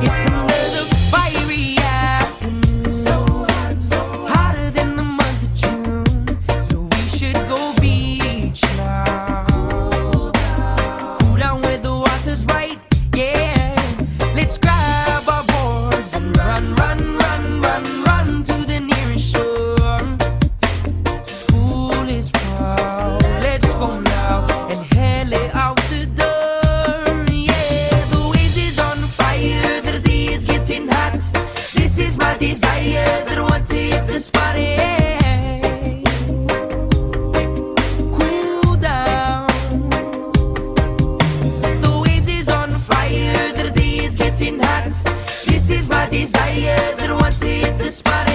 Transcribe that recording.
It's another fiery afternoon, so hot, so hotter than the month of June. So we should go beach now. Cool down where the water's right, yeah. Let's grab our boards and run, run, run, run, run to the nearest shore. School is proud, let's go now and hail it out the door. Yeah, the waves is on fire, the day is getting hot. This is my desire, that I want to hit the spot. Yeah. Cool down. The waves is on fire, the day is getting hot. This is my desire, that I want to hit the spot.